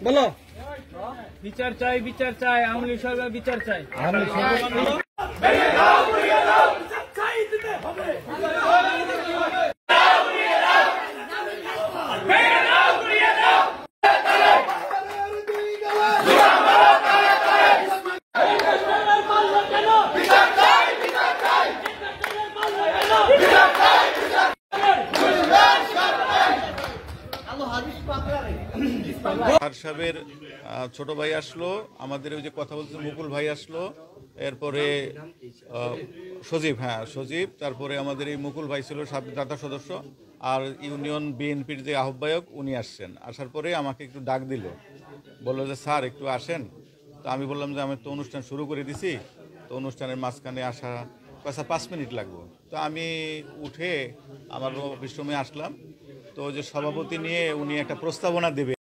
বলো বিচার চাই আওয়ামী লীগ সরকার বিচার চাই। সাহেবের ছোট ভাই আসলো, আমাদের ওই যে কথা বলছে মুকুল ভাই আসলো, এরপরে সজীব, তারপরে আমাদের এই মুকুল ভাই ছিল দাতা সদস্য, আর ইউনিয়ন বিএনপির যে আহ্বায়ক উনি আসছেন। আসার পরে আমাকে একটু ডাক দিল, বললো যে স্যার একটু আসেন। তো আমি বললাম যে আমি তো অনুষ্ঠান শুরু করে দিছি, তো অনুষ্ঠানের মাঝখানে আসা 5 মিনিট লাগবে। তো আমি উঠে আমার অফিস রুমে আসলাম। তো যে সভাপতি নিয়ে উনি একটা প্রস্তাবনা দেবে।